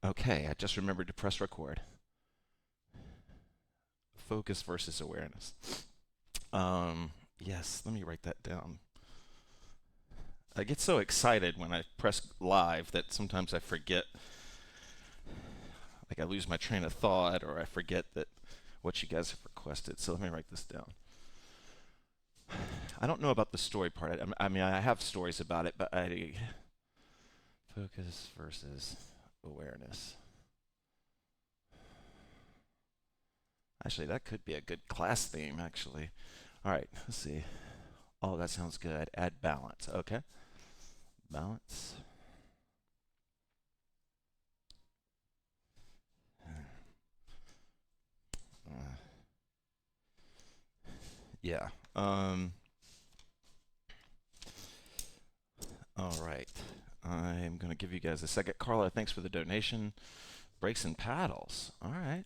Okay, I just remembered to press record. Focus versus awareness. Yes, let me write that down. I get so excited when I press live that sometimes I forget, like I lose my train of thought or I forget that what you guys have requested. So let me write this down. I don't know about the story part. I mean, I have stories about it, but I focus versus awareness. Actually, that could be a good class theme, actually. All right, let's see. Oh, that sounds good. Add balance. Okay. Balance. Uh, yeah. All right. I'm going to give you guys a second. Carla, thanks for the donation. Brakes and paddles. All right.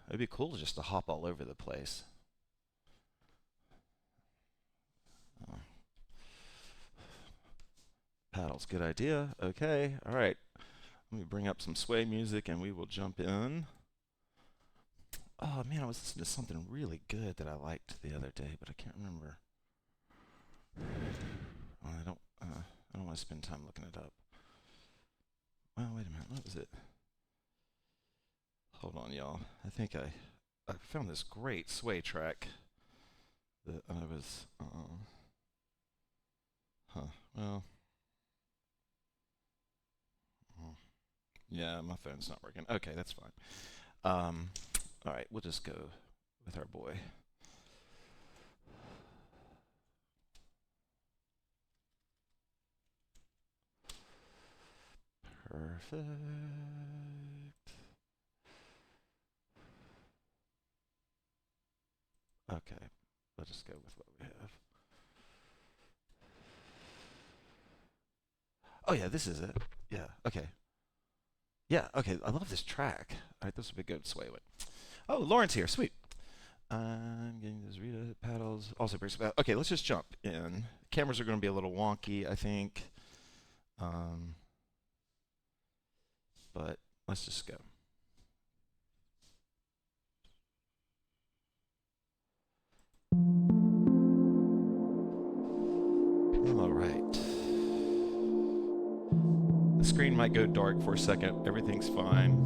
It'd be cool just to hop all over the place. Oh, paddles, good idea. Okay. All right. Let me bring up some sway music and we will jump in. Oh man, I was listening to something really good that I liked the other day, but I can't remember. Well, I don't want to spend time looking it up. Well, wait a minute. What was it? Hold on, y'all. I think I found this great sway track that I was. Huh. Well. Yeah, my phone's not working. Okay, that's fine. All right, we'll just go with our boy. Perfect. Okay, let's just go with what we have. Oh yeah, this is it. Yeah, okay. Yeah, okay, I love this track. All right, this will be a good sway one. Oh, Lauren's here, sweet. I'm getting this Rita paddles. Also brings about. Okay, let's just jump in. Cameras are going to be a little wonky, I think. Um, but let's just go. All right. The screen might go dark for a second. Everything's fine.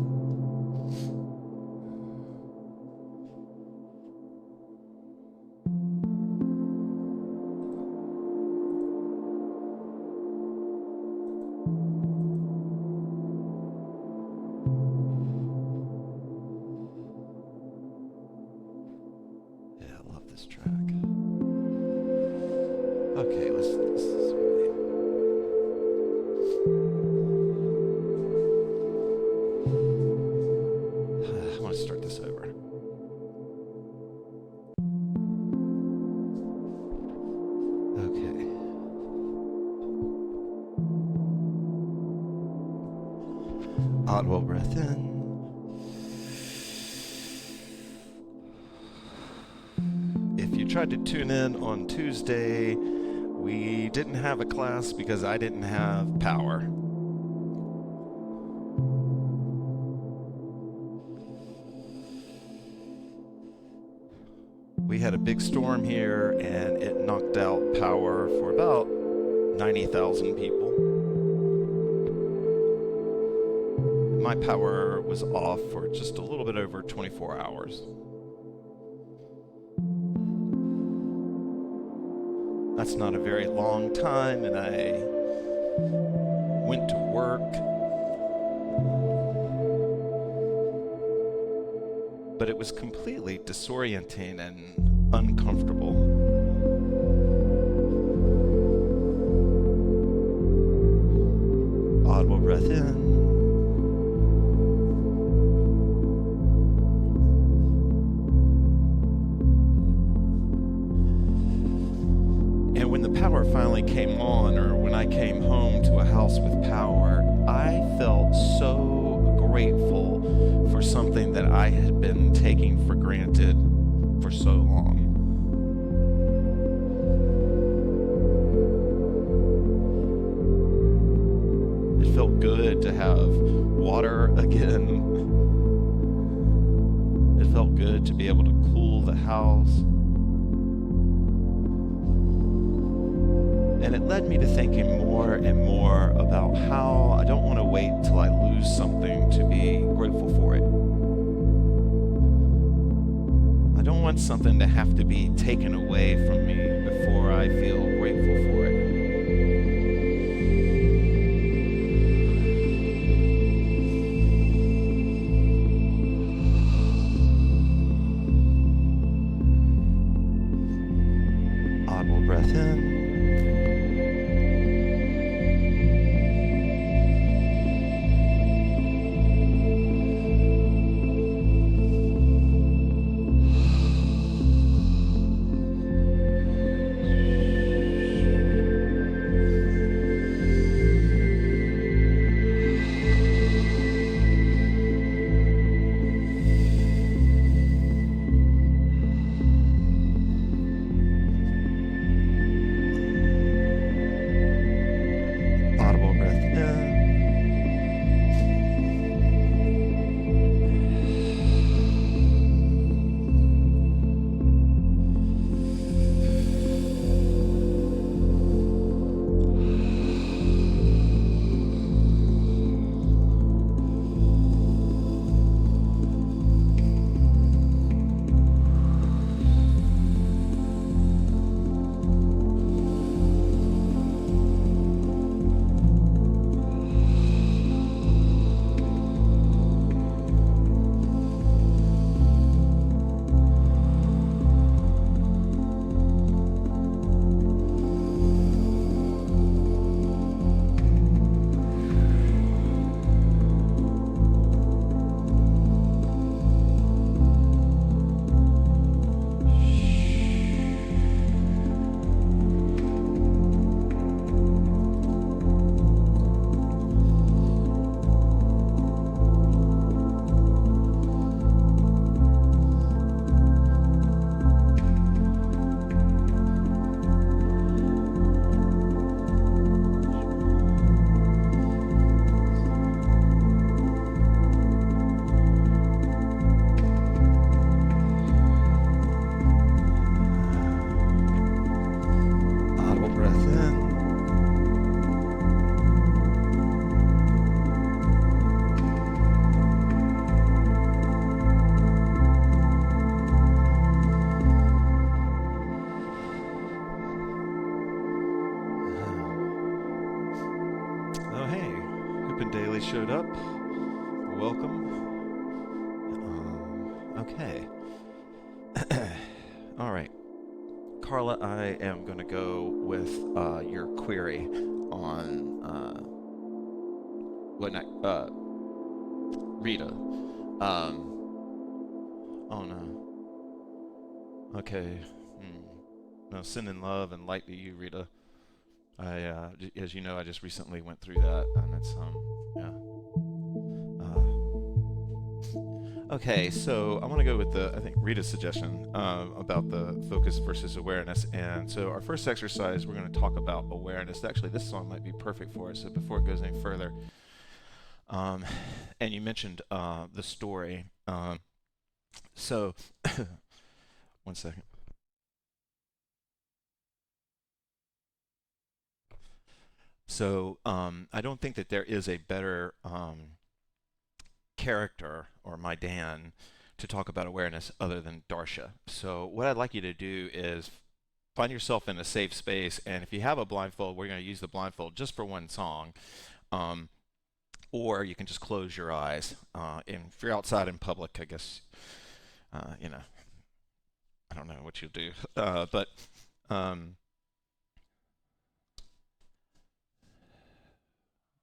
Yeah, I love this track. Okay, let's I want to start this over. Okay. Audible breath in. If you tried to tune in on Tuesday, we didn't have a class because I didn't have power. We had a big storm here and it knocked out power for about 90,000 people. My power was off for just a little bit over 24 hours. That's not a very long time, and I went to work, but it was completely disorienting and uncomfortable. Audible breath in. And when the power finally came on, or when I came home to a house with power, I felt so grateful for something that I had been taking for granted for so long. to have water again. It felt good to be able to cool the house. And it led me to thinking more and more about how I don't want to wait till I lose something to be grateful for it. I don't want something to have to be taken away from me before I feel grateful for it. Audible breath in. Audible breath in. Audible breath in. Oh, hey, Hoopin' Daily showed up. Welcome. Okay. All right. Carla, I am going to go with your query on what not Rita. Oh no. Okay. No, sending love and light to you, Rita. As you know, I just recently went through that, and it's yeah. Okay, so I want to go with I think Rita's suggestion about the focus versus awareness. And so our first exercise, we're going to talk about awareness. Actually, this song might be perfect for us. So before it goes any further, and you mentioned the story. So, one second. So I don't think that there is a better character or my Dan to talk about awareness other than Darsha. So what I'd like you to do is find yourself in a safe space, and if you have a blindfold, we're going to use the blindfold just for one song. Or you can just close your eyes. And if you're outside in public, I guess, you know, I don't know what you'll do. But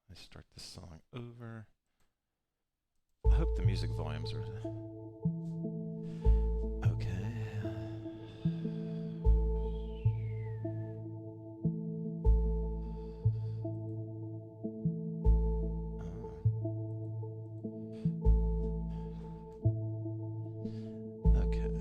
let's start this song over. I hope the music volumes are okay. Okay.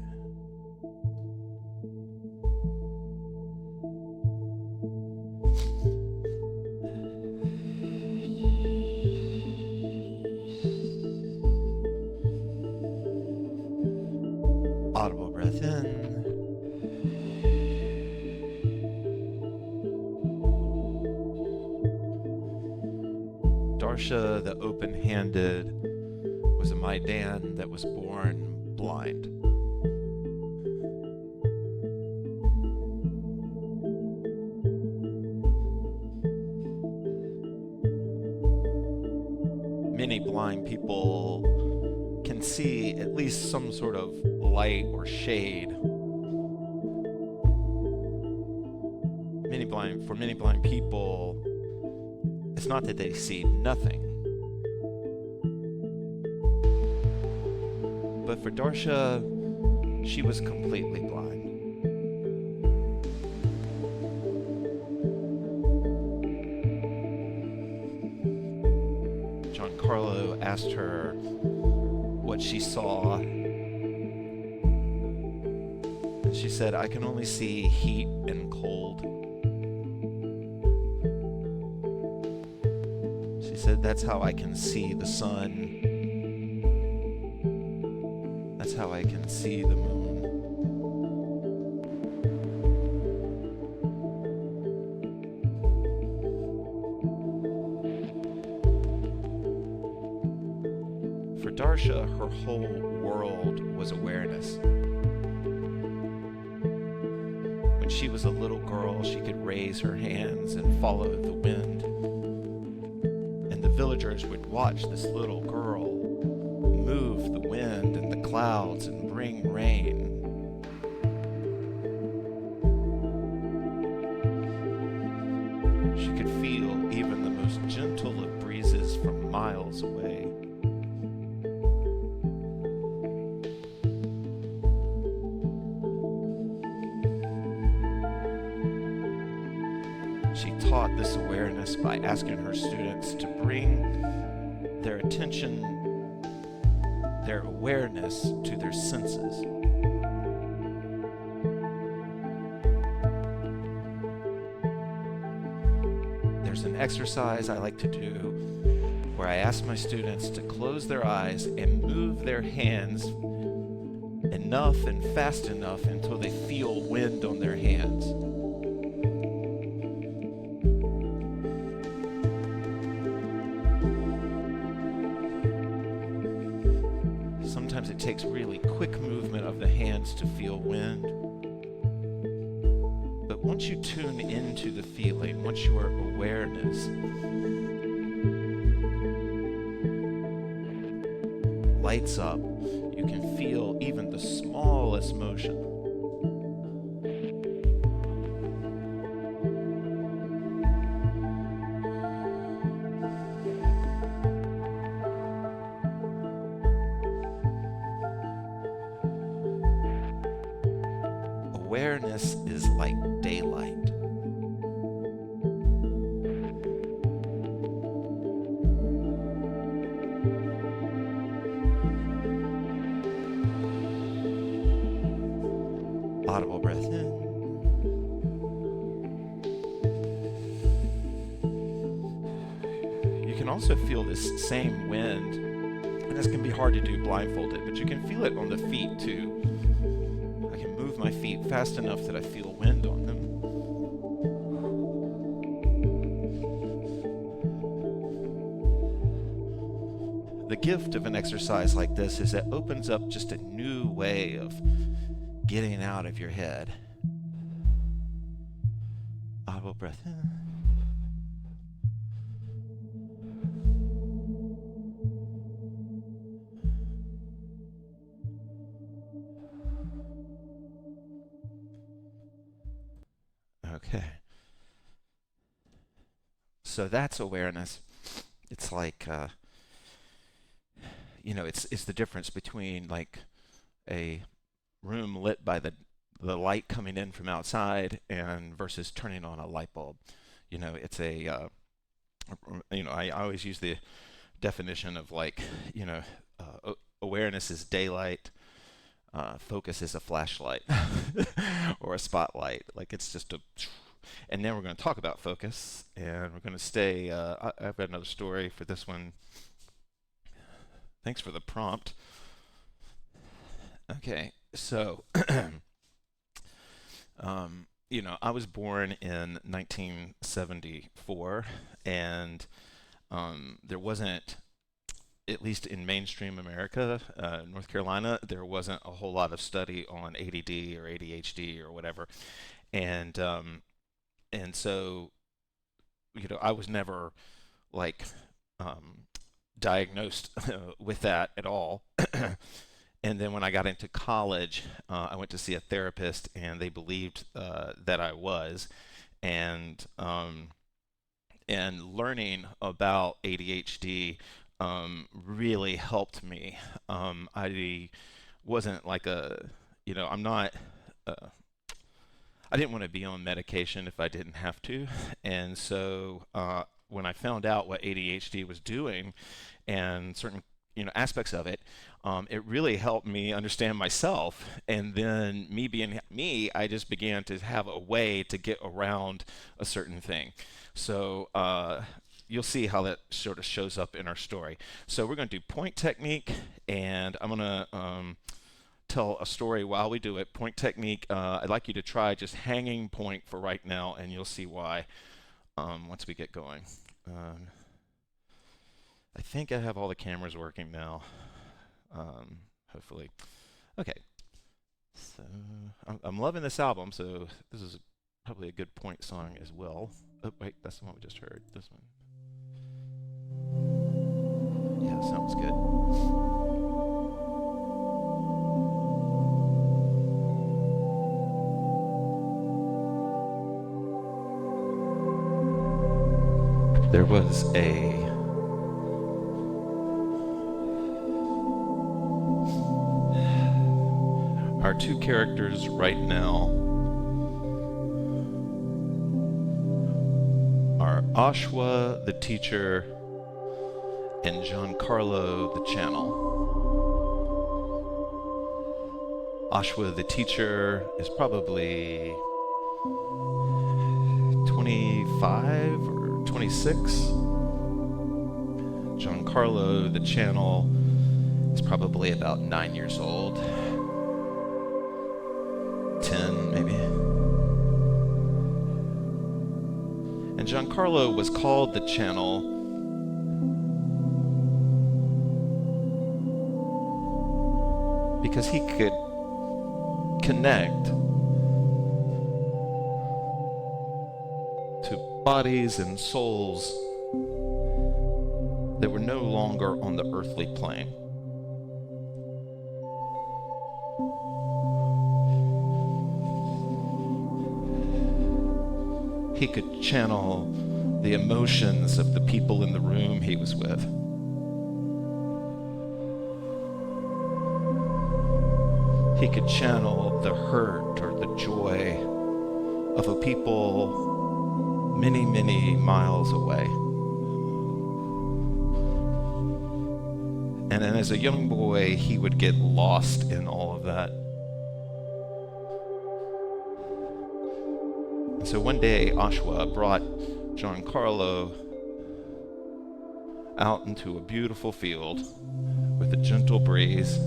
Darsha the open-handed was a Maidan that was born blind. Many blind people can see at least some sort of light or shade. For many blind people, it's not that they see nothing. But for Darsha, she was completely blind. Giancarlo asked her what she saw. And she said, "I can only see heat and cold." She said, "That's how I can see the sun. That's how I can see the moon." For Darsha, her whole world was awareness. When she was a little girl, she could raise her hands and follow the wind. And the villagers would watch this little girl move the wind and the clouds and bring rain. She could feel even the most gentle of breezes from miles away. She taught this awareness by asking her students to bring their attention, their awareness to their senses. There's an exercise I like to do where I ask my students to close their eyes and move their hands enough and fast enough until they feel wind on their hands. Sometimes it takes really quick movement of the hands to feel wind. But once you tune into the feeling, once your awareness lights up, you can feel even the smallest motion. Awareness is like daylight. Audible breath in. You can also feel this same wind, and this can be hard to do blindfolded, but you can feel it on the feet too. I can move my feet fast enough that I feel wind on them. The gift of an exercise like this is it opens up just a new way of getting out of your head. Audible breath in. Okay. So that's awareness. It's like, it's the difference between like a room lit by the light coming in from outside and versus turning on a light bulb. It's I always use the definition of like, awareness is daylight, focus is a flashlight or a spotlight. Like it's just and then we're going to talk about focus, and we're going to stay. I've got another story for this one. Thanks for the prompt. Okay, so I was born in 1974, and there wasn't, at least in mainstream America, North Carolina, there wasn't a whole lot of study on ADD or ADHD or whatever, and so I was never like diagnosed with that at all. And then when I got into college, I went to see a therapist, and they believed that I was, and learning about ADHD really helped me. I wasn't like I'm not. I didn't want to be on medication if I didn't have to, and so when I found out what ADHD was doing and certain aspects of it, it really helped me understand myself. And then me being me, I just began to have a way to get around a certain thing. So you'll see how that sort of shows up in our story. So we're going to do point technique, and I'm going to tell a story while we do it. Point technique, I'd like you to try just hanging point for right now, and you'll see why once we get going. I think I have all the cameras working now, hopefully. Okay, so I'm loving this album, so this is probably a good point song as well. Oh, wait, that's the one we just heard. This one. Yeah, sounds good. There was our two characters right now are Ashwa, the teacher, and Giancarlo, the channel. Ashwa, the teacher, is probably 25 or 26. Giancarlo, the channel, is probably about 9 years old. 10 maybe. And Giancarlo was called the channel because he could connect to bodies and souls that were no longer on the earthly plane. He could channel the emotions of the people in the room he was with. He could channel the hurt or the joy of a people many, many miles away. And then as a young boy, he would get lost in all of that. So one day, Ashwa brought Giancarlo out into a beautiful field with a gentle breeze.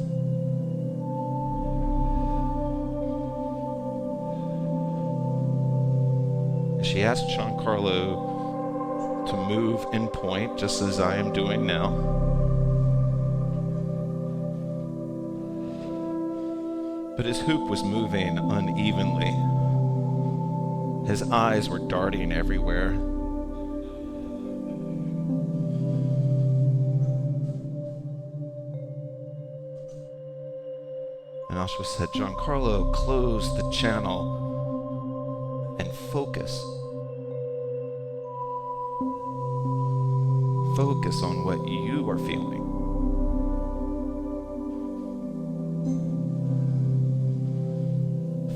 She asked Giancarlo to move in point, just as I am doing now. But his hoop was moving unevenly. His eyes were darting everywhere. And Ashwa said, Giancarlo, close the channel and focus. Focus on what you are feeling.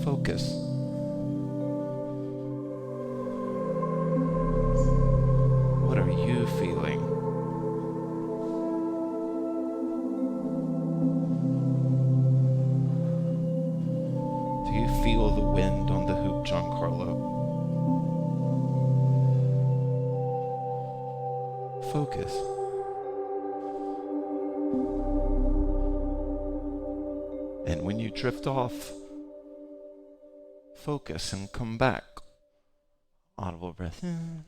Focus. What are you feeling? Do you feel the wind on the hoop, Giancarlo? Focus. And when you drift off, focus and come back. Audible breath in.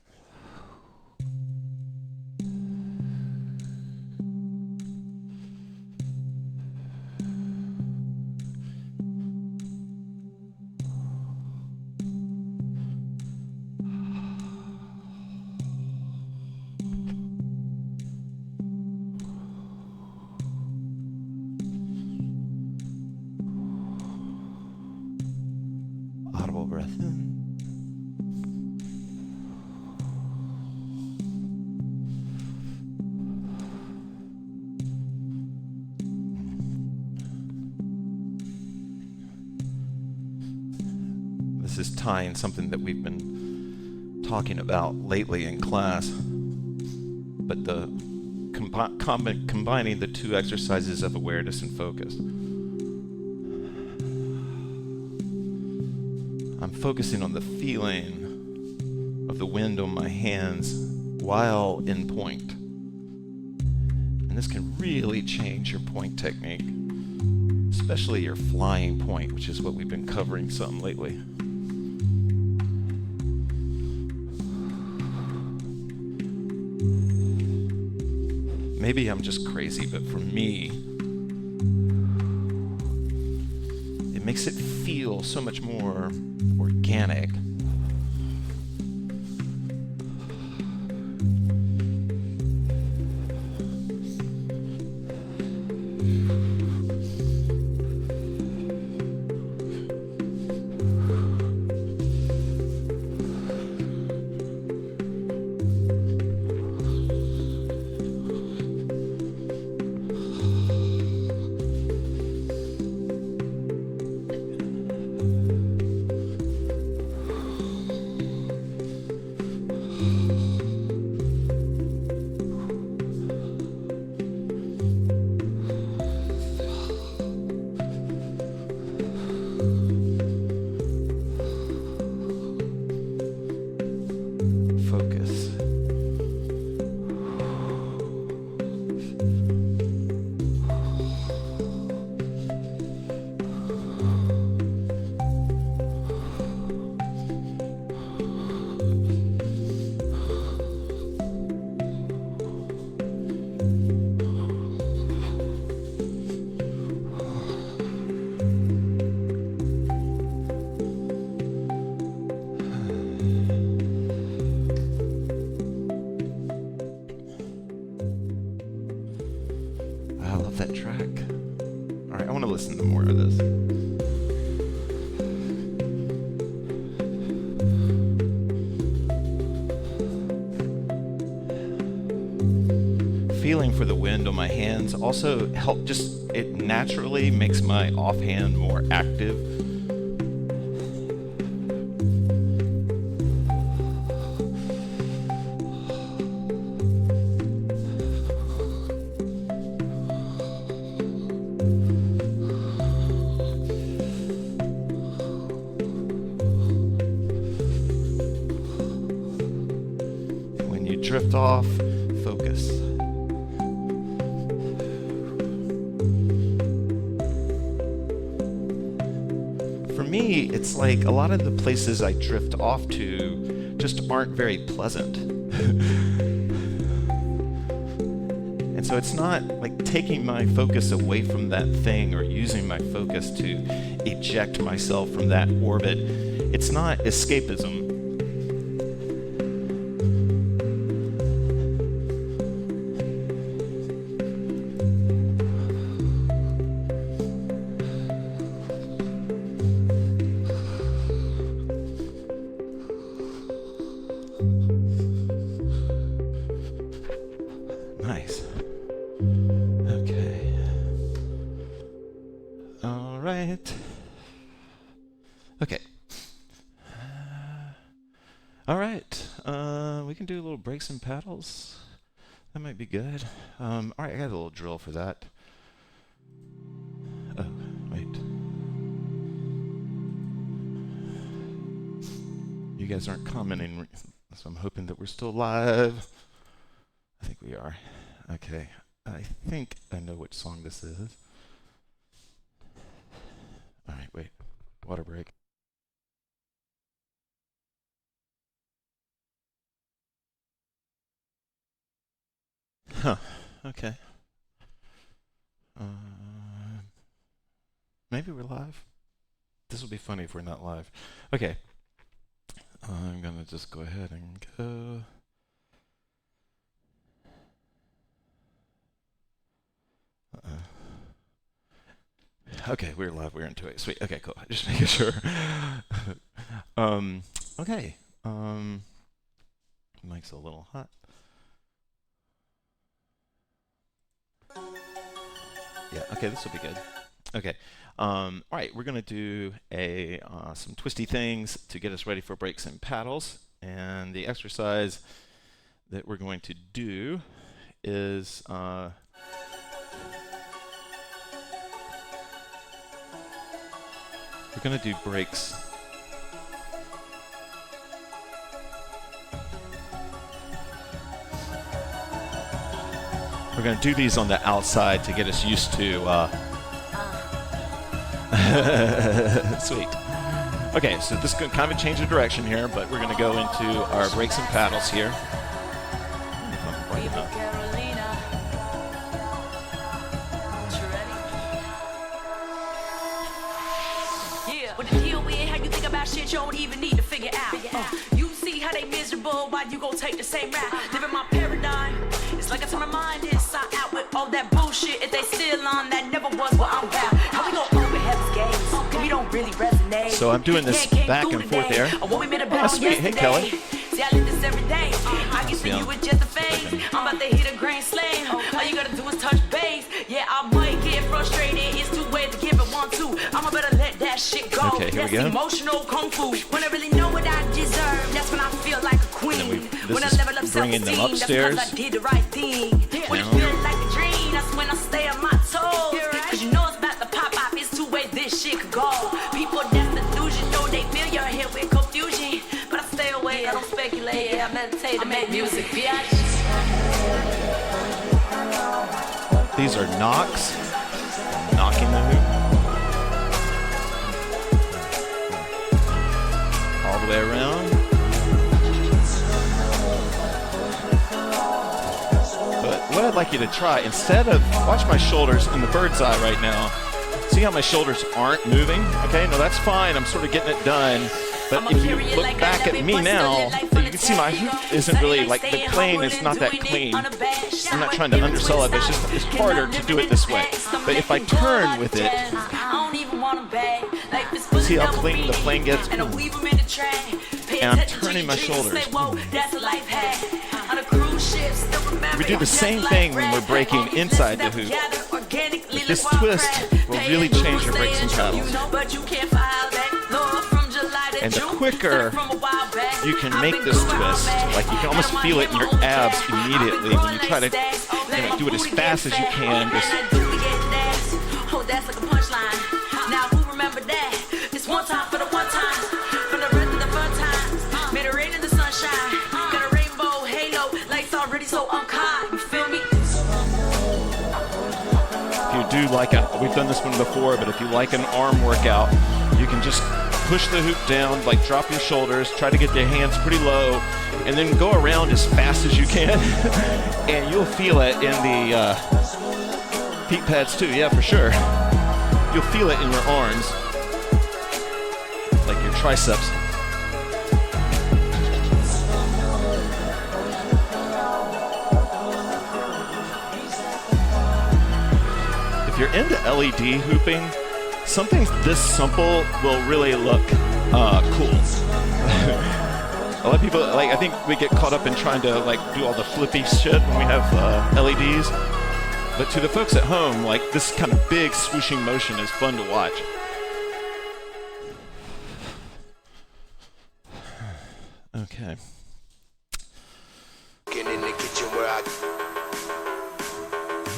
this is tying something that we've been talking about lately in class, but the combining the two exercises of awareness and focus. I'm focusing on the feeling of the wind on my hands while in point. And this can really change your point technique, especially your flying point, which is what we've been covering some lately. Maybe I'm just crazy, but for me, it makes it feel so much more organic. I love that track. All right, I want to listen to more of this. Feeling for the wind on my hands also it naturally makes my offhand more active. When you drift off, focus. For me, it's like a lot of the places I drift off to just aren't very pleasant. And so it's not like taking my focus away from that thing or using my focus to eject myself from that orbit. It's not escapism. Nice. Okay. All right. Okay. All right. We can do a little breaks and paddles. That might be good. All right, I got a little drill for that. Oh, wait. You guys aren't commenting, so I'm hoping that we're still live. I think we are. Okay. I think I know which song this is. All right, wait. Water break. Huh. Okay. Maybe we're live. This will be funny if we're not live. Okay. I'm gonna just go ahead and go. Okay, we're live. We're into it. Sweet. Okay, cool. Just making sure. Okay. Mic's a little hot. Yeah. Okay, this will be good. Okay. All right, we're going to do some twisty things to get us ready for breaks and paddles. And the exercise that we're going to do is we're going to do breaks. We're going to do these on the outside to get us used to. Sweet. Okay, so this is going to kind of change the direction here, but we're going to go into our breaks and paddles here. But the deal with how you think about shit you don't even need to figure out. You see how they miserable, why you gon' take the same route? Living my paradigm, it's like I turn my mind inside out with all that bullshit. If they still on, that never was what I'm about. How we gon' open heaven's gates? We don't really resonate. So I'm doing this back and forth there. Oh, sweet. Hey, Kelly. See, I live this every day. I can see you with just a phase. I'm about to hit a grand slam. All you gotta do is touch base. Yeah, I might get frustrated. It's two ways to give it 1, 2. I'ma better let that shit go. Okay, here that's we go. Emotional kung fu. When I really know what I deserve, that's when I feel like a queen. When I level up bringing them self-esteem, upstairs. that's because I did the right thing. When it feels like a dream, that's when I stay on my toes. Cause you know it's about to pop off. It's two ways this shit could go. People that's delusion, know they feel you're here with confusion. But I stay away, I don't speculate. Yeah, I meditate, I make music, bitch. These are knocks. Knocking the hoop. All the way around. But what I'd like you to try, instead of, watch my shoulders in the bird's eye right now. See how my shoulders aren't moving? Okay, no, that's fine. I'm sort of getting it done. But if you look back at me now, you can see my hoop isn't really, like, the plane is not that clean. I'm not trying to undersell it, but it's harder to do it this way. But if I turn with it, see how clean the plane gets? And I'm turning my shoulders. We do the same thing when we're breaking inside the hoop. But this twist will really change your breaks and paddles. And the quicker you can make this twist, like you can almost feel it in your abs immediately when you try to do it as fast as you can. Oh, that's like a punchline. Now who remember that? It's one time for the one time, for the rest of the fun times. Made it rain in the sunshine. Got a rainbow halo, lights already so unkind. You feel me? If you do like we've done this one before, but if you like an arm workout, you can just push the hoop down, like drop your shoulders, try to get your hands pretty low, and then go around as fast as you can. And you'll feel it in the feet pads too, yeah, for sure. You'll feel it in your arms, like your triceps. If you're into LED hooping, something this simple will really look cool. A lot of people, like, I think we get caught up in trying to like do all the flippy shit when we have LEDs. But to the folks at home, like, this kind of big swooshing motion is fun to watch. Okay.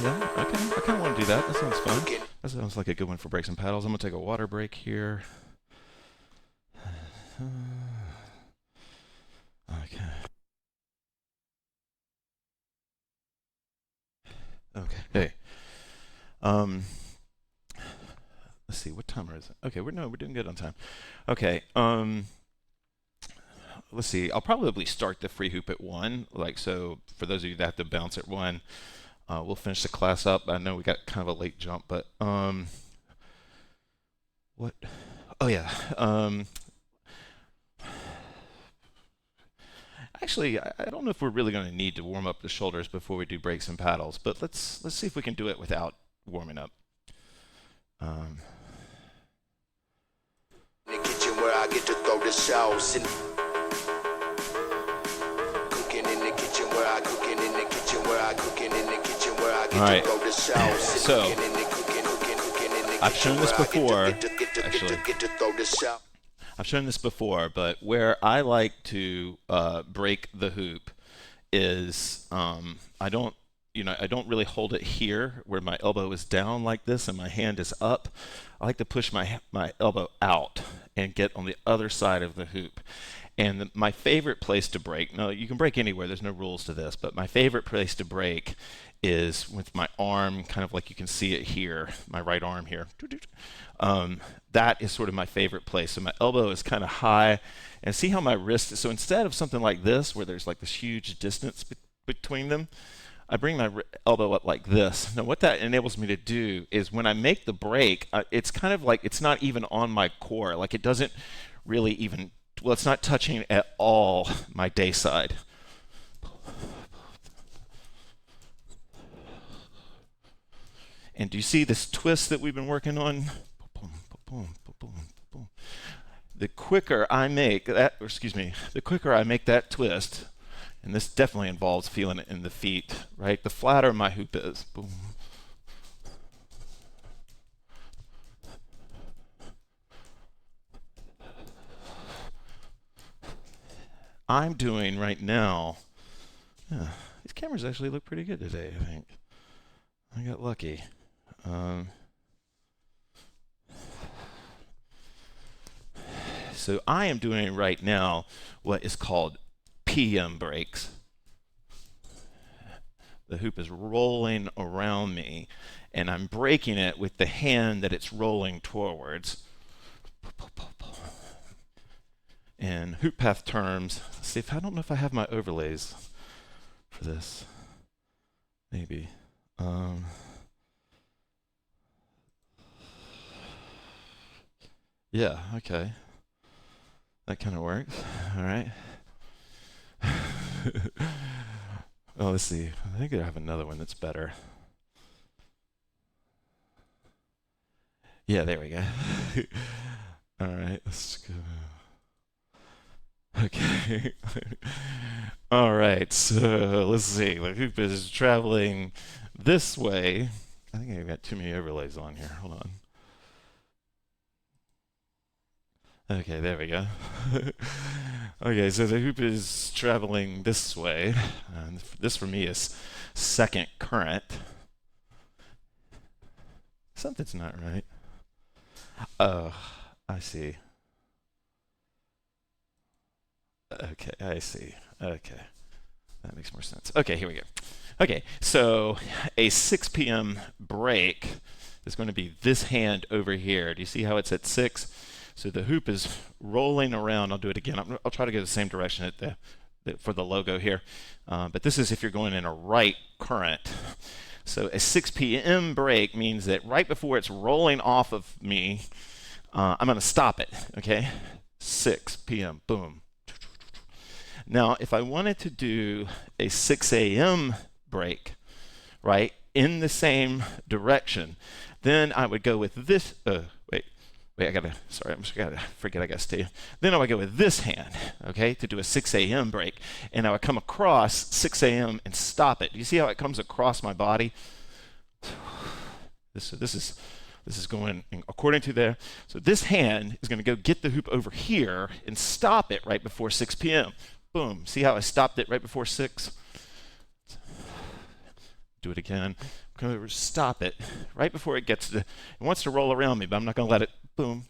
Yeah, okay. I kind of want to do that. That sounds fun. That sounds like a good one for breaks and paddles. I'm going to take a water break here. Okay. Okay. Hey. Let's see. What time is it? Okay. We're doing good on time. Okay. Let's see. I'll probably start the free hoop at 1. Like, so for those of you that have to bounce at 1, we'll finish the class up. I know we got kind of a late jump, but what? Oh yeah. Actually, I don't know if we're really going to need to warm up the shoulders before we do breaks and paddles, but let's see if we can do it without warming up. In the kitchen where I get to throw the sauce and cooking in the kitchen where I cooking in the kitchen where I cooking in the kitchen where I get to throw the sauce. So I've shown this before, actually. Get to throw this out. I've shown this before, but where I like to break the hoop is I don't really hold it here where my elbow is down like this and my hand is up. I like to push my elbow out and get on the other side of the hoop. And my favorite place to break, no, you can break anywhere, there's no rules to this, but my favorite place to break is with my arm, kind of like you can see it here, my right arm here. That is sort of my favorite place. So my elbow is kind of high, and see how my wrist is, so instead of something like this, where there's like this huge distance between them, I bring my elbow up like this. Now what that enables me to do is when I make the break, it's kind of like, it's not even on my core, like it doesn't really even, well, it's not touching at all my day side. And do you see this twist that we've been working on? The quicker I make that, the quicker I make that twist, and this definitely involves feeling it in the feet, right? The flatter my hoop is. Boom. I'm doing right now, these cameras actually look pretty good today, I think. I got lucky. So I am doing right now what is called PM breaks. The hoop is rolling around me, and I'm breaking it with the hand that it's rolling towards. In hoop path terms, see if I don't know if I have my overlays for this. Maybe. Yeah, okay. That kind of works. All right. Oh, let's see. I think I have another one that's better. Yeah, there we go. All right, let's go. Okay. All right, so let's see. The hoop is traveling this way. I think I've got too many overlays on here. Hold on. Okay, there we go. Okay, so the hoop is traveling this way. This for me is second current. Something's not right. Oh, I see. Okay, I see. Okay, that makes more sense. Okay, here we go. Okay, so a 6 p.m. break is going to be this hand over here. Do you see how it's at 6? So the hoop is rolling around. I'll do it again. I'll try to go the same direction at for the logo here. But this is if you're going in a right current. So a 6 p.m. break means that right before it's rolling off of me, I'm going to stop it. Okay? 6 p.m. Boom. Now, if I wanted to do a 6 a.m. break, right, in the same direction, then I would go with this. Wait, I gotta stay. Then I would go with this hand, okay, to do a 6 a.m. break. And I would come across 6 a.m. and stop it. Do you see how it comes across my body? This is going according to there. So this hand is going to go get the hoop over here and stop it right before 6 p.m. Boom. See how I stopped it right before 6? Do it again. I'm going to stop it right before it gets to, it wants to roll around me, but I'm not going to let it, boom.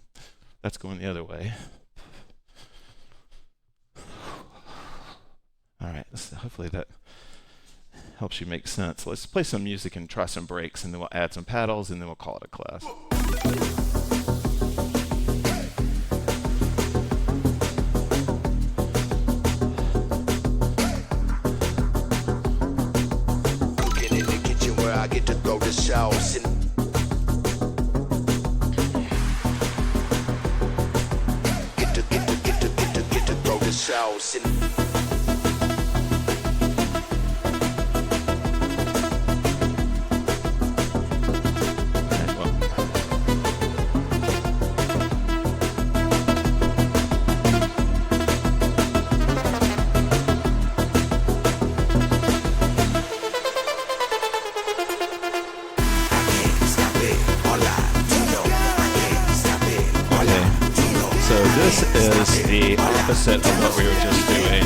That's going the other way. All right, hopefully that helps you make sense. Let's play some music and try some breaks, and then we'll add some paddles, and then we'll call it a class. I get to throw the sauce and get to throw the sauce and Hola, you know this is the opposite of what we were just doing.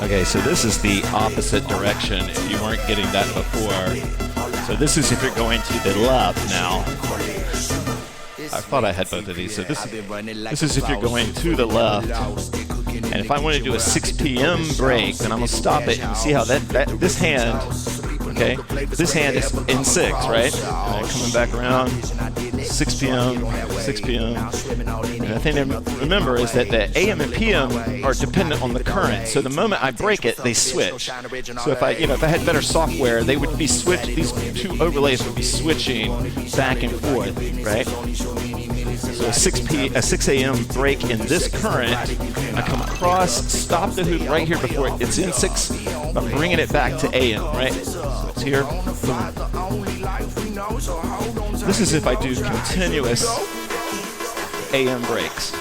Okay, so this is the opposite direction if you weren't getting that before. So this is if you're going to the left now. I thought I had both of these. So this is if you're going to the left. And if I want to do a 6 p.m. break, then I'm going to stop it and see how this hand, okay, this hand is in 6, right? And coming back around, 6 p.m., 6 p.m. And the thing to remember is that the AM and PM are dependent on the current. So the moment I break it, they switch. So if I had better software, they would be switched. These two overlays would be switching back and forth, right? So a 6 a.m. break in this current, I come across, stop the hoop right here before it's in 6, I'm bringing it back to AM, right? So it's here, boom. This is if I do continuous AM breaks.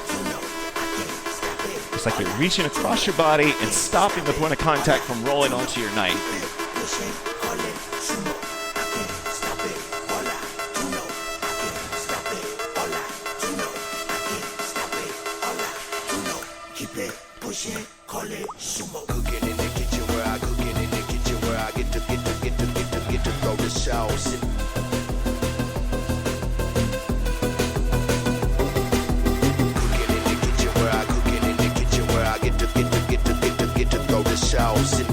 It's like you're reaching across your body and stopping the point of contact from rolling onto your knife. Cooking in the kitchen where I get to throw the sauce in. Cooking in the kitchen where I get to throw the sauce in.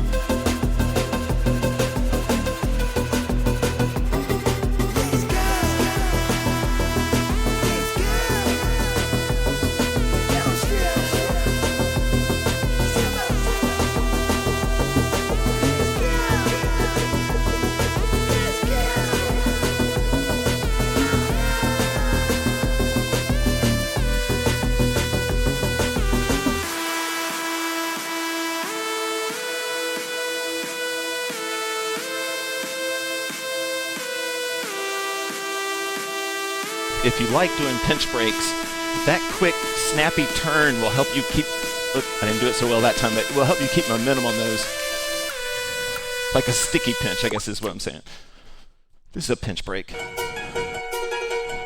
If you like doing pinch breaks, that quick, snappy turn will help you keep, I didn't do it so well that time, but it will help you keep momentum on those. Like a sticky pinch, I guess is what I'm saying. This is a pinch break.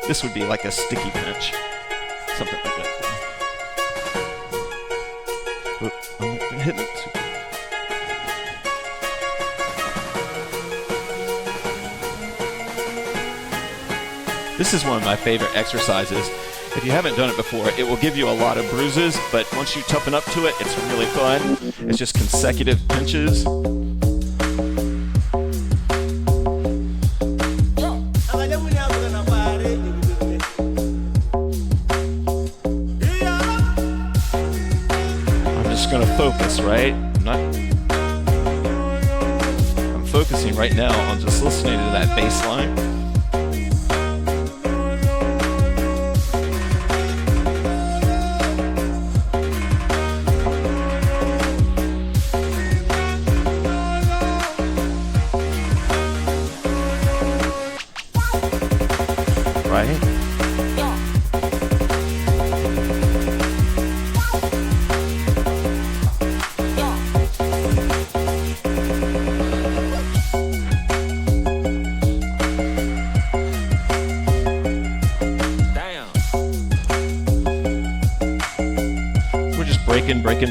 This would be like a sticky pinch. Something like that. Oop, I'm hitting it too. This is one of my favorite exercises. If you haven't done it before, it will give you a lot of bruises, but once you toughen up to it, it's really fun. It's just consecutive pinches. I'm just gonna focus, right? I'm focusing right now on just listening to that bass line.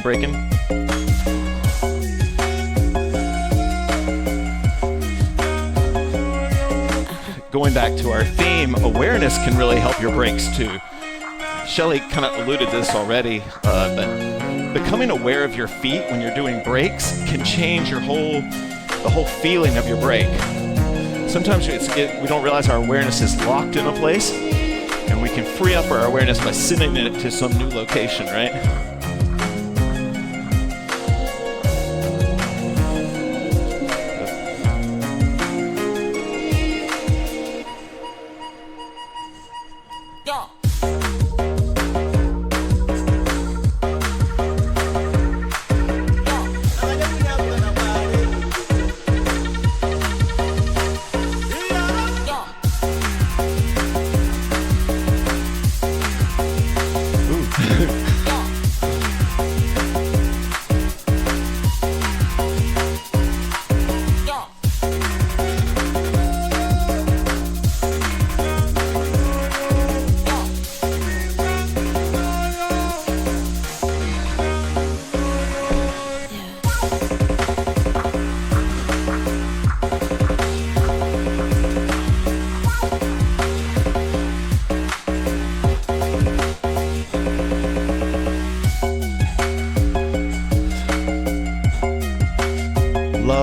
Breaking. Going back to our theme, awareness can really help your breaks too. Shelly kind of alluded to this already, but becoming aware of your feet when you're doing breaks can change the whole feeling of your break. Sometimes we don't realize our awareness is locked in a place, and we can free up our awareness by sending it to some new location, right?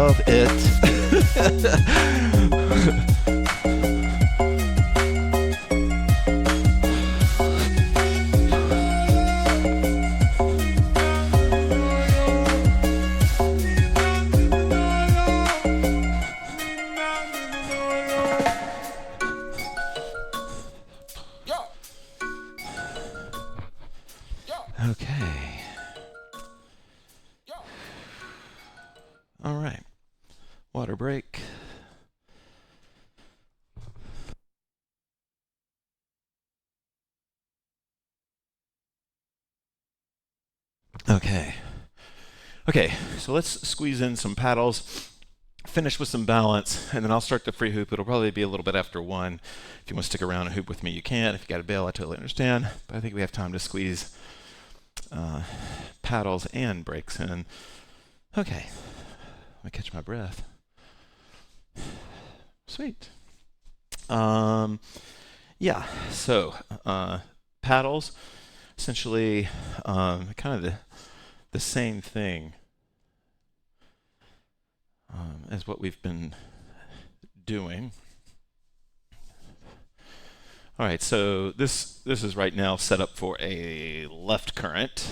love it. Okay. All right. Water break. Okay. Okay, so let's squeeze in some paddles, finish with some balance, and then I'll start the free hoop. It'll probably be a little bit after 1. If you want to stick around and hoop with me, you can. If you got to bail, I totally understand. But I think we have time to squeeze paddles and breaks in. Okay, let me catch my breath. Sweet. Yeah, so paddles, essentially kind of the same thing as what we've been doing. All right, so this is right now set up for a left current.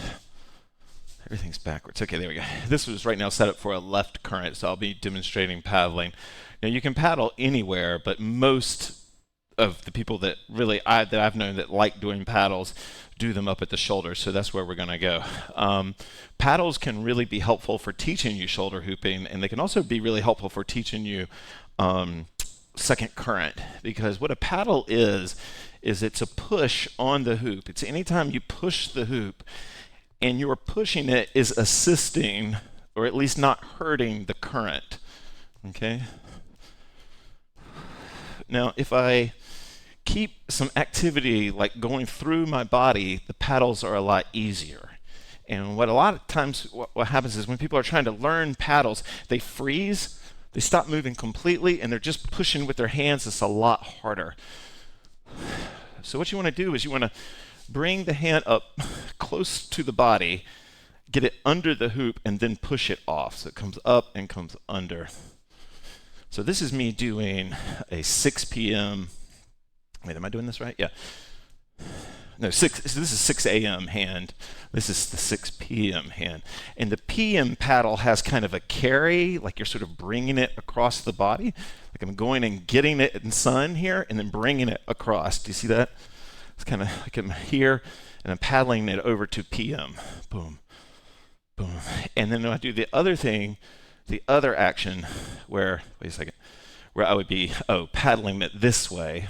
Everything's backwards. Okay, there we go. This was right now set up for a left current, so I'll be demonstrating paddling. Now you can paddle anywhere, but most of the people that I've known that like doing paddles do them up at the shoulder, so that's where we're going to go. Paddles can really be helpful for teaching you shoulder hooping, and they can also be really helpful for teaching you second current, because what a paddle is it's a push on the hoop. It's anytime you push the hoop and you're pushing it is assisting, or at least not hurting, the current. Okay? Now, if I keep some activity like going through my body, the paddles are a lot easier. And what a lot of times what happens is when people are trying to learn paddles, they freeze, they stop moving completely, and they're just pushing with their hands. It's a lot harder. So what you want to do is you want to bring the hand up close to the body, get it under the hoop, and then push it off. So it comes up and comes under. So this is me doing a 6 p.m. Wait, am I doing this right? Yeah. No, so this is 6 a.m. hand. This is the 6 p.m. hand. And the p.m. paddle has kind of a carry, like you're sort of bringing it across the body. Like I'm going and getting it in sun here and then bringing it across. Do you see that? It's kind of like I'm here and I'm paddling it over to p.m. Boom, boom. And then I do the other thing, the other action where, wait a second, where I would be, paddling it this way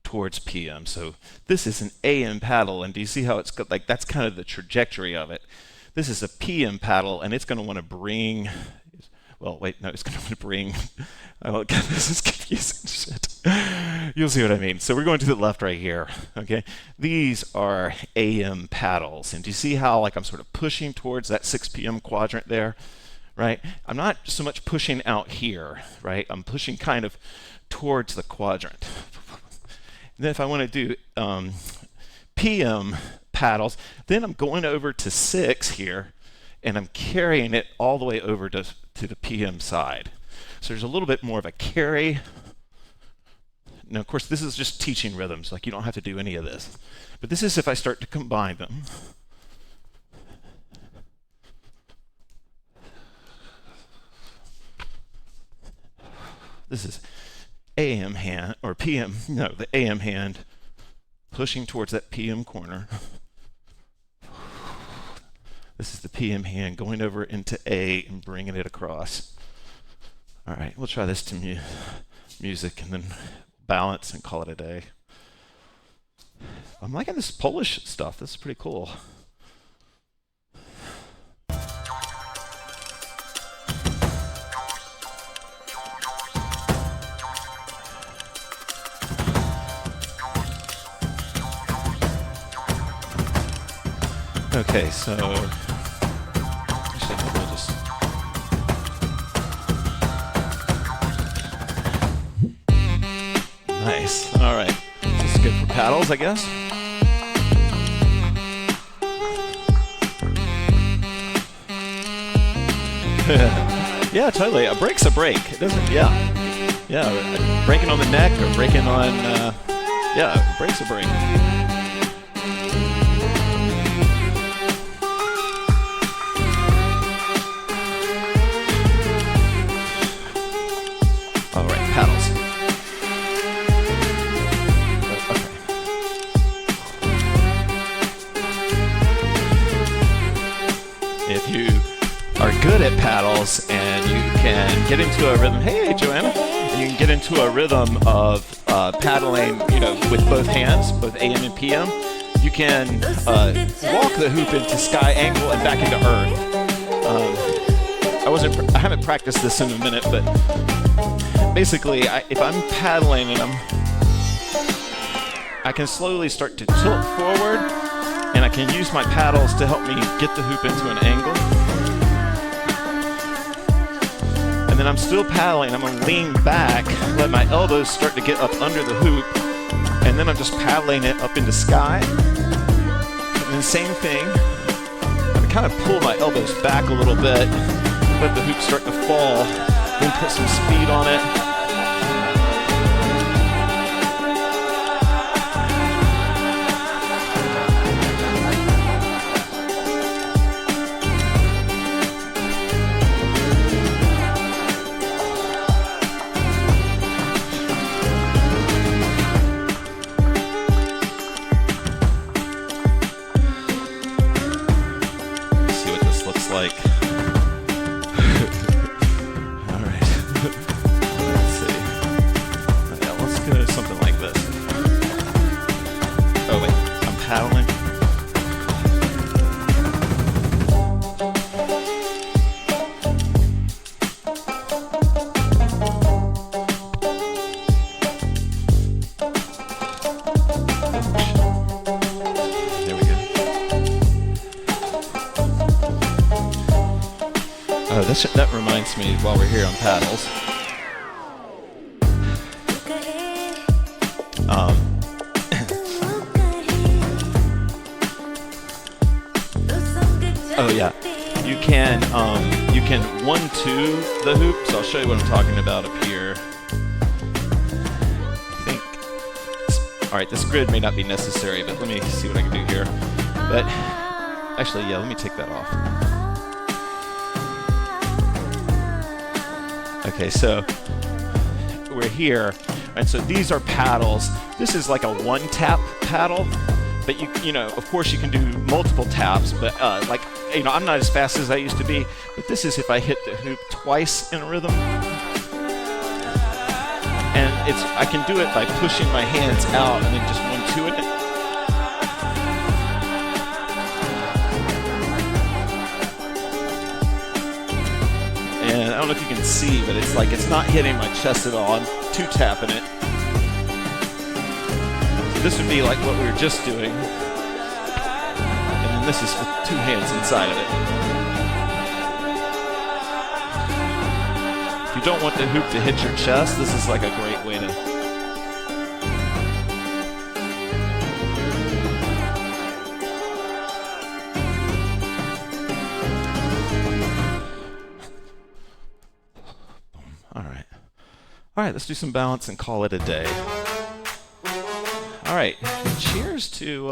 towards PM. So this is an AM paddle, and do you see how it's got, like, that's kind of the trajectory of it. This is a PM paddle, and it's going to want to bring, well, wait, no, it's going to want to bring, oh God, this is confusing shit. You'll see what I mean. So we're going to the left right here, okay? These are AM paddles, and do you see how, like, I'm sort of pushing towards that 6 p.m. quadrant there, right? I'm not so much pushing out here, right? I'm pushing kind of towards the quadrant. Then if I want to do PM paddles, then I'm going over to 6 here, and I'm carrying it all the way over to the PM side. So there's a little bit more of a carry. Now, of course, this is just teaching rhythms. Like, you don't have to do any of this. But this is if I start to combine them. This is AM hand, or PM, no, the AM hand, pushing towards that PM corner. This is the PM hand going over into A and bringing it across. All right, we'll try this to music and then balance and call it a day. I'm liking this Polish stuff. This is pretty cool. Okay, so actually, maybe I'll just nice. All right, this is good for paddles, I guess. Yeah, totally. A break's a break. It doesn't. Yeah. Breaking on the neck or breaking on. Yeah, a break's a break. All right, paddles. If you are good at paddles and you can get into a rhythm, hey Joanna, and you can get into a rhythm of paddling, with both hands, both AM and PM, you can walk the hoop into sky angle and back into earth. I haven't practiced this in a minute, but basically, if I'm paddling and I can slowly start to tilt forward, and I can use my paddles to help me get the hoop into an angle. And then I'm still paddling. I'm going to lean back, let my elbows start to get up under the hoop, and then I'm just paddling it up into sky. And then same thing. I kind of pull my elbows back a little bit, let the hoop start to fall, then put some speed on it. Like, all right, let's see. Yeah, let's go something like this. Oh wait, I'm paddling. Oh, that reminds me while we're here on paddles. Oh yeah, you can 1-2 the hoop. So I'll show you what I'm talking about up here. I think. All right, this grid may not be necessary, but let me see what I can do here. But actually, yeah, let me take that off. Okay, so we're here, and so these are paddles. This is like a one-tap paddle, but of course you can do multiple taps, but I'm not as fast as I used to be, but this is if I hit the hoop twice in a rhythm. And I can do it by pushing my hands out and then just 1-2 it. And I don't know if you can see, but it's not hitting my chest at all. I'm 2-tapping it. So this would be like what we were just doing. And then this is with 2 hands inside of it. If you don't want the hoop to hit your chest, this is like a great way to... All right, let's do some balance and call it a day. All right, cheers to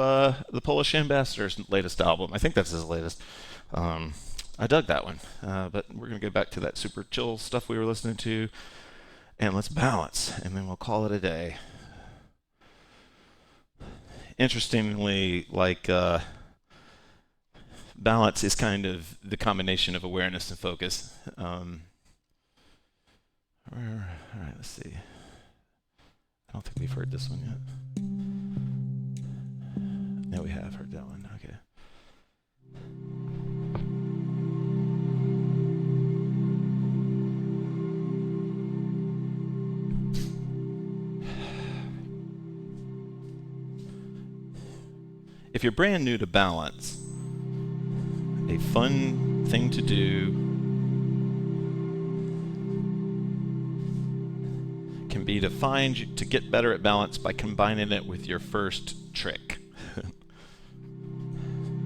the Polish Ambassador's latest album. I think that's his latest. I dug that one, but we're going to go back to that super chill stuff we were listening to, and let's balance, and then we'll call it a day. Interestingly, balance is kind of the combination of awareness and focus. All right, let's see. I don't think we've heard this one yet. No, we have heard that one. Okay. If you're brand new to balance, a fun thing to do can be to get better at balance by combining it with your first trick.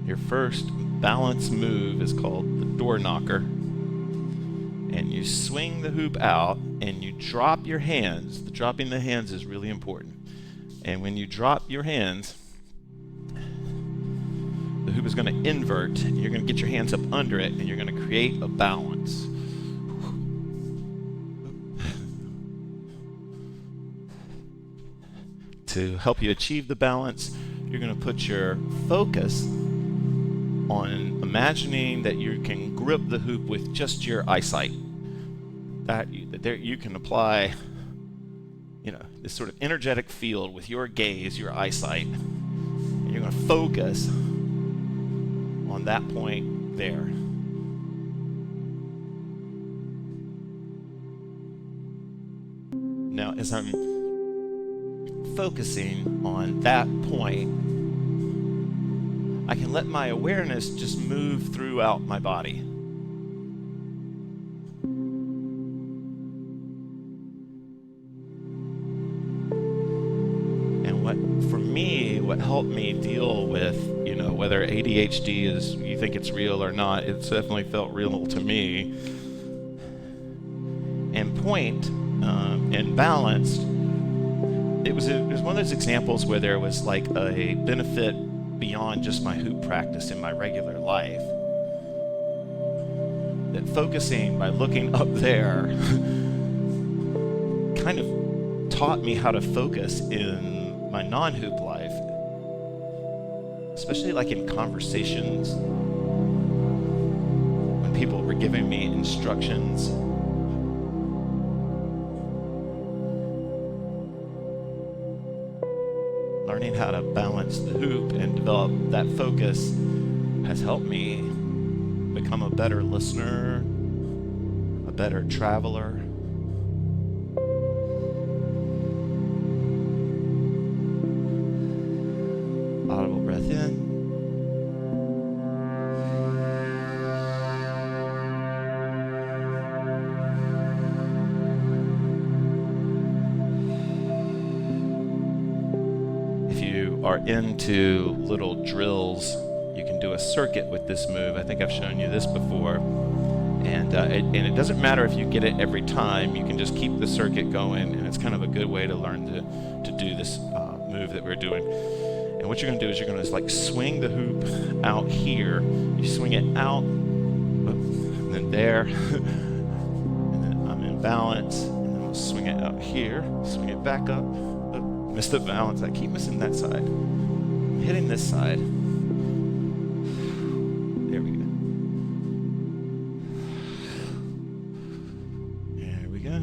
Your first balance move is called the door knocker. and you swing the hoop out and you drop your hands. The dropping the hands is really important. And when you drop your hands, the hoop is going to invert. You're going to get your hands up under it and you're going to create a balance. To help you achieve the balance, you're going to put your focus on imagining that you can grip the hoop with just your eyesight. That you can apply, this sort of energetic field with your gaze, your eyesight, and you're going to focus on that point there. Now, as I'm focusing on that point, I can let my awareness just move throughout my body. And what helped me deal with, whether ADHD is, you think it's real or not, it's definitely felt real to me. And point and balanced, it was one of those examples where there was like a benefit beyond just my hoop practice in my regular life. That focusing by looking up there kind of taught me how to focus in my non-hoop life, especially like in conversations when people were giving me instructions. Learning how to balance the hoop and develop that focus has helped me become a better listener, a better traveler. Audible breath in. Are into little drills, you can do a circuit with this move. I think I've shown you this before, and it doesn't matter if you get it every time. You can just keep the circuit going, and it's kind of a good way to learn to do this move that we're doing. And what you're going to do is you're going to like swing the hoop out here. You swing it out, and then there, and then I'm in balance, and then we'll swing it out here, swing it back up. Missed the balance. I keep missing that side. I'm hitting this side. There we go. There we go.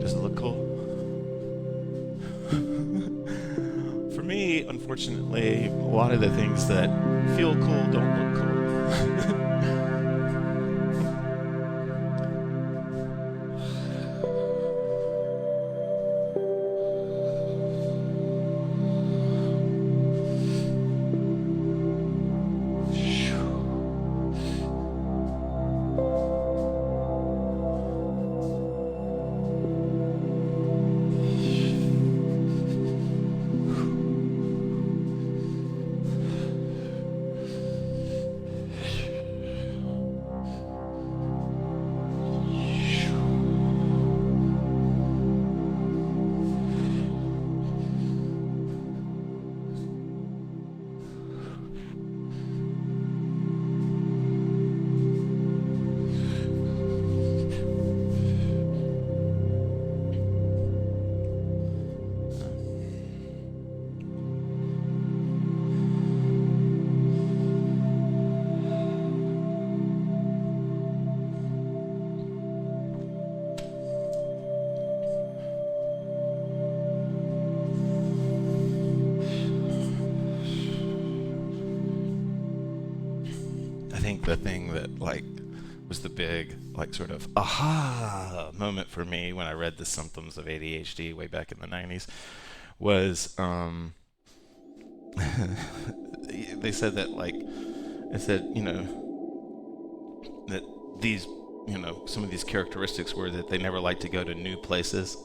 Does it look cool? For me, unfortunately, a lot of the things that feel cool don't look cool. The thing that was the big sort of aha moment for me when I read The Symptoms of ADHD way back in the 90s was they said that that these some of these characteristics were that they never liked to go to new places.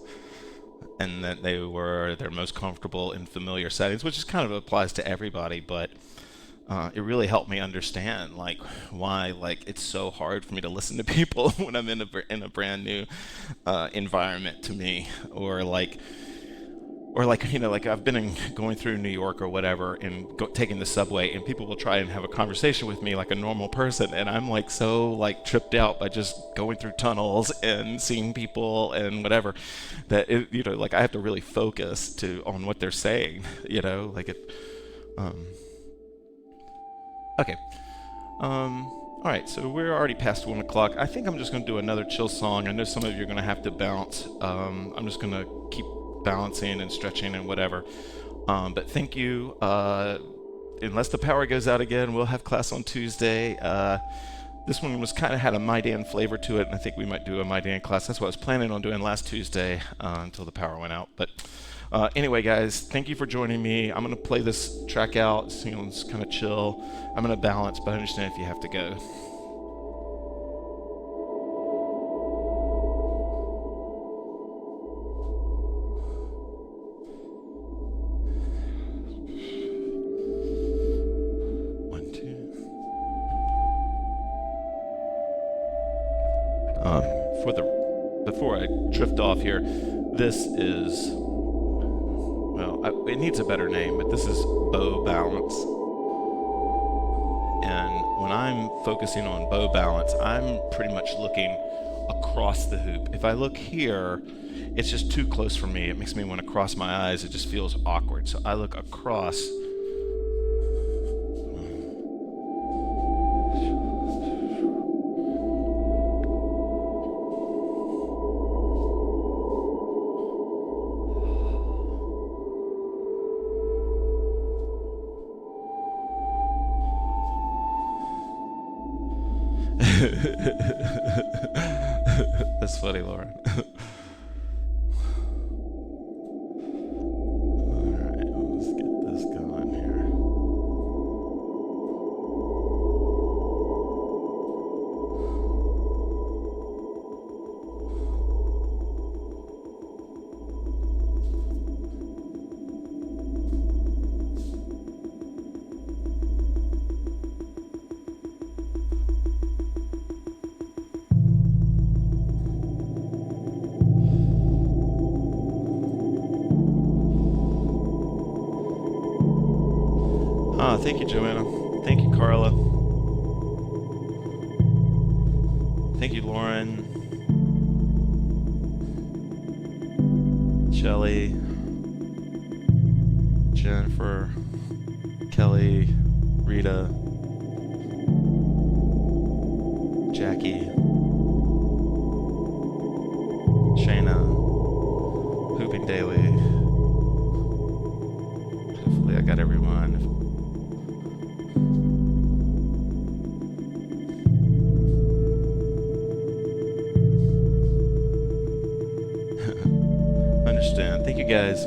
and that they're most comfortable in familiar settings, which just kind of applies to everybody. But it really helped me understand like why like it's so hard for me to listen to people when I'm in a brand new environment to me, or like like I've been going through New York or whatever and taking the subway, and people will try and have a conversation with me like a normal person, and I'm like so like tripped out by just going through tunnels and seeing people and whatever, that it, like I have to really focus on what they're saying, like it. Okay. All right, so we're already past 1 o'clock. I think I'm just going to do another chill song. I know some of you are going to have to bounce. I'm just going to keep balancing and stretching and whatever. But thank you. Unless the power goes out again, we'll have class on Tuesday. This one was kind of had a My Dan flavor to it, and I think we might do a My Dan class. That's what I was planning on doing last Tuesday until the power went out. But anyway, guys, thank you for joining me. I'm going to play this track out. It's kind of chill. I'm going to balance, but I understand if you have to go. Before I drift off here, this is, well, it needs a better name, but this is bow balance. And when I'm focusing on bow balance, I'm pretty much looking across the hoop. If I look here, it's just too close for me. It makes me want to cross my eyes. It just feels awkward. So I look across. That's funny, Lauren. Alright, let's get this going here. Thank you, Joanna. Thank you, Carla. Thank you, Lauren. Shelly. Jennifer. Kelly. Rita. Jackie. Shayna. Hooping Daily. Hopefully I got everyone. Understand. Thank you, guys.